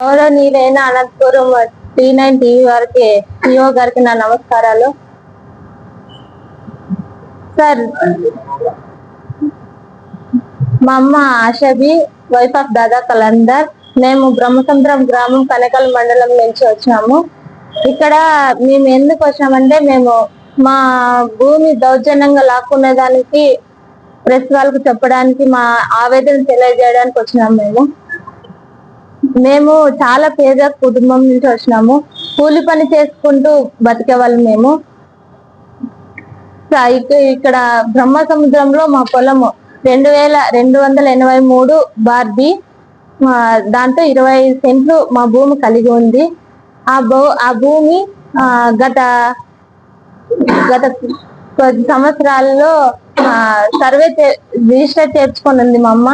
గౌరవనీయులైన Anantapuram T9 TV వారికి CO గారికి నా నమస్కారాలు. సార్, మా అమ్మ ఆషాబి, వైఫ్ ఆఫ్ దాదా కలందర్. మేము బ్రహ్మసముద్రం గ్రామం కనకల్ మండలం నుంచి వచ్చాము. ఇక్కడ మేము ఎందుకు వచ్చామంటే, మేము మా భూమి దౌర్జన్యంగా లాక్కునే దానికి ప్రెస్ వాళ్ళకు చెప్పడానికి, మా ఆవేదన తెలియజేయడానికి వచ్చినాము. మేము చాలా పేద కుటుంబం నుంచి వచ్చినాము. కూలి పని చేసుకుంటూ బతికే వాళ్ళు మేము. ఇక్కడ బ్రహ్మసముద్రంలో మా పొలము 2283 బార్బీ, దాంతో 25 సెంట్లు మా భూమి కలిగి ఉంది. ఆ భూమి గత కొద్ది సంవత్సరాల్లో సర్వే రిజిస్టర్ చేర్చుకొని ఉంది మా అమ్మ.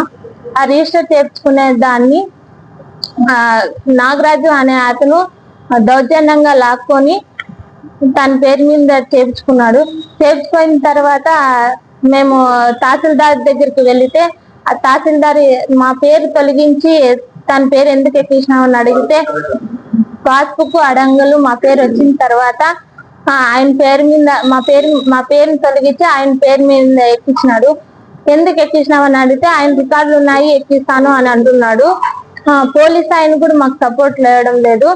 ఆ రిజిస్టర్ చేర్చుకునే దాన్ని నాగరాజు అనే అతను దౌర్జన్యంగా లాక్కొని తన పేరు మీద చేర్చుకున్నాడు. చేర్చుకున్న తర్వాత మేము తహసీల్దార్ దగ్గరికి వెళితే, ఆ తహసీల్దార్ మా పేరు తొలగించి తన పేరు ఎందుకు ఎక్కించినామని అడిగితే, పాస్బుక్ అడంగులు మా పేరు వచ్చిన తర్వాత ఆయన పేరు మీద మా పేరుని తొలగించి ఆయన పేరు మీద ఎక్కించినాడు. ఎందుకు ఎక్కించినామని అడిగితే, ఆయన రికార్డులు ఉన్నాయి ఎక్కిస్తాను అని అంటున్నాడు. పోలీస్ ఆయన కూడా మాకు సపోర్ట్ లేవడం లేదు.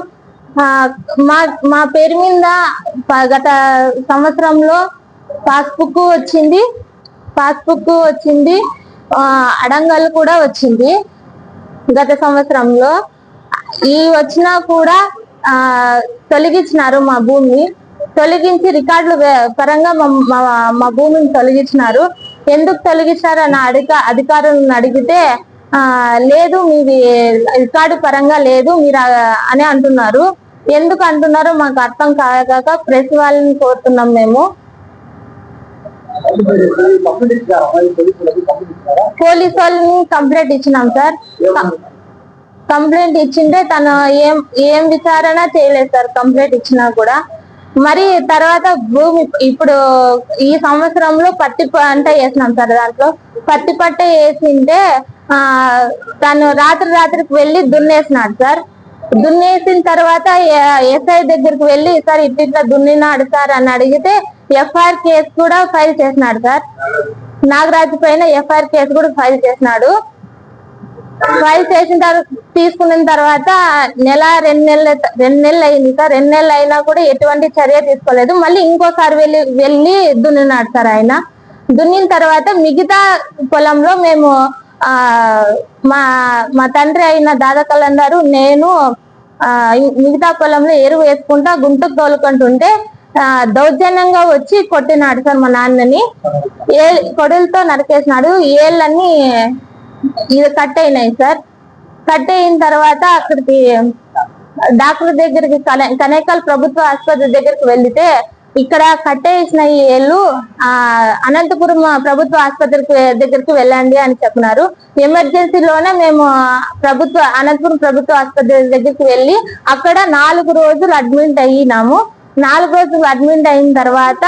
మా పేరు మీద గత సంవత్సరంలో పాస్బుక్ వచ్చింది, అడంగల్ కూడా వచ్చింది. గత సంవత్సరంలో ఈ వచ్చినా కూడా తొలగించినారు మా భూమి. తొలగించి రికార్డులు పరంగా మా భూమిని తొలగించినారు. ఎందుకు తొలగించినారు అని అధికారులను అడిగితే, లేదు మీది రికార్డు పరంగా లేదు మీరు అని అంటున్నారు. ఎందుకు అంటున్నారో మాకు అర్థం కాక ప్రెస్ వాళ్ళని కోరుతున్నాం. మేము పోలీస్ వాళ్ళని కంప్లైంట్ ఇచ్చినాం సార్. కంప్లైంట్ ఇచ్చింటే తను ఏం విచారణ చేయలేదు సార్. కంప్లైంట్ ఇచ్చినా కూడా మరి తర్వాత భూమి ఇప్పుడు ఈ సంవత్సరంలో పత్తి పంట వేసినాం సార్. దాంట్లో పత్తి పంట వేసింటే తను రాత్రికి వెళ్ళి దున్నేసినాడు సార్. దున్నేసిన తర్వాత ఎస్ఐ దగ్గరికి వెళ్ళి, సార్ ఇట్లా దున్నినాడు సార్ అని అడిగితే ఎఫ్ఐఆర్ కేసు కూడా ఫైల్ చేసినాడు సార్. నాగరాజు పైన ఎఫ్ఐఆర్ కేసు కూడా ఫైల్ చేసినాడు. ఫైల్ చేసిన తీసుకున్న తర్వాత రెండు నెలలు అయింది సార్. 2 నెలలు అయినా కూడా ఎటువంటి చర్య తీసుకోలేదు. మళ్ళీ ఇంకోసారి వెళ్ళి దున్నినాడు సార్. ఆయన దున్నిన తర్వాత మిగతా పొలంలో మేము మా తండ్రి అయిన దాదా కలందారు, నేను మిగతా పొలంలో ఎరువు వేసుకుంటా గుంటకు తోలుకుంటుంటే దౌర్జన్యంగా వచ్చి కొట్టినాడు సార్ మా నాన్నని. కొడులతో నరికేసినాడు. ఏళ్ళన్నీ కట్ అయినాయి సార్. కట్ అయిన తర్వాత అక్కడికి డాక్టర్ దగ్గరికి కనేకల్ ప్రభుత్వ ఆసుపత్రి దగ్గరికి వెళ్తే, ఇక్కడ కట్టేసిన ఈ ఏళ్ళు అనంతపురం ప్రభుత్వ ఆసుపత్రి దగ్గరికి వెళ్ళండి అని చెప్పినారు. ఎమర్జెన్సీలోనే మేము అనంతపురం ప్రభుత్వ ఆసుపత్రి దగ్గరికి వెళ్ళి అక్కడ 4 రోజులు అడ్మిట్ అయినాము. 4 రోజులు అడ్మిట్ అయిన తర్వాత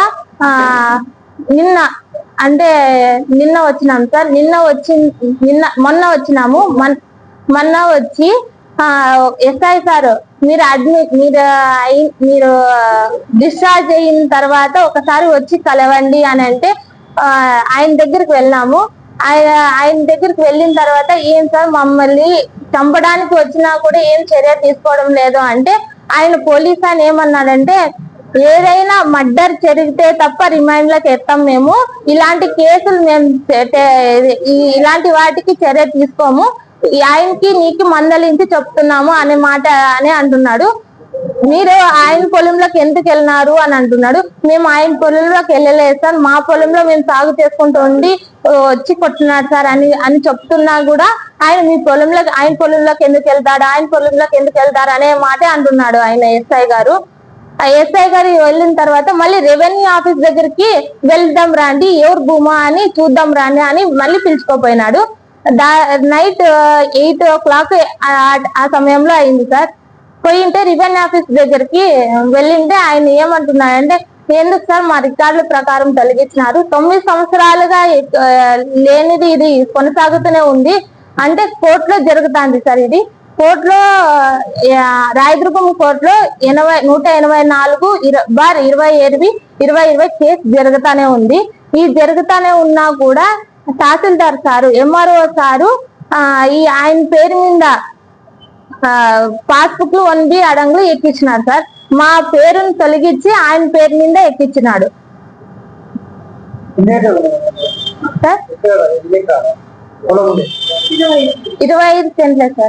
నిన్న వచ్చినాం సార్. మొన్న వచ్చినాము. మొన్న వచ్చి ఎస్ఐ సార్ మీరు డిశ్చార్జ్ అయిన తర్వాత ఒకసారి వచ్చి కలవండి అని అంటే ఆయన దగ్గరికి వెళ్ళాము. ఆయన దగ్గరికి వెళ్ళిన తర్వాత, ఏం సార్ మమ్మల్ని చంపడానికి వచ్చినా కూడా ఏం చర్య తీసుకోవడం లేదు అంటే, ఆయన పోలీస్ ఆయన ఏమన్నాడంటే, ఏదైనా మర్డర్ జరిగితే తప్ప రిమైండ్ లకు ఎత్తాం మేము, ఇలాంటి కేసులు మేము ఇలాంటి వాటికి చర్య తీసుకోము, ఆయనకి నీకు మందలించి చెప్తున్నాము అనే మాట అని అంటున్నాడు. మీరు ఆయన పొలంలోకి ఎందుకు వెళ్ళినారు అని అంటున్నాడు. మేము ఆయన పొలంలోకి వెళ్ళలేదు సార్, మా పొలంలో మేము సాగు చేసుకుంటూ ఉండి వచ్చి కొట్టినాడు సార్ అని చెప్తున్నా కూడా ఆయన ఆయన పొలంలోకి ఎందుకు వెళ్తాడు అనే మాటే అంటున్నాడు ఆయన ఎస్ఐ గారు. ఆ ఎస్ఐ గారు వెళ్ళిన తర్వాత మళ్ళీ రెవెన్యూ ఆఫీస్ దగ్గరికి వెళ్దాం రండి, ఎవరు భూమా అని చూద్దాం రండి అని మళ్ళీ పిలుచుకోపోయినాడు. నైట్ 8 o'clock ఆ సమయంలో అయింది సార్. పోయింటే రెవెన్యూ ఆఫీస్ దగ్గరికి వెళ్ళింటే ఆయన ఏమంటున్నాడంటే, ఎందుకు సార్ మా రికార్డుల ప్రకారం తొలగించినారు, 9 సంవత్సరాలుగా లేనిది ఇది కొనసాగుతూనే ఉంది అంటే కోర్టులో జరుగుతుంది సార్. ఇది కోర్టులో రాయదుర్గం కోర్టులో 184/2020 కేసు జరుగుతానే ఉంది. ఈ జరుగుతానే ఉన్నా కూడా తహసీల్దార్ సారు, ఎంఆర్ఓ సారు ఆయన పేరు మీద పాస్బుక్ 1B అడంగులు ఎక్కించినాడు సార్. మా పేరును తొలగించి ఆయన పేరు మీద ఎక్కించినాడు సార్. 25 సెంట్లే సార్.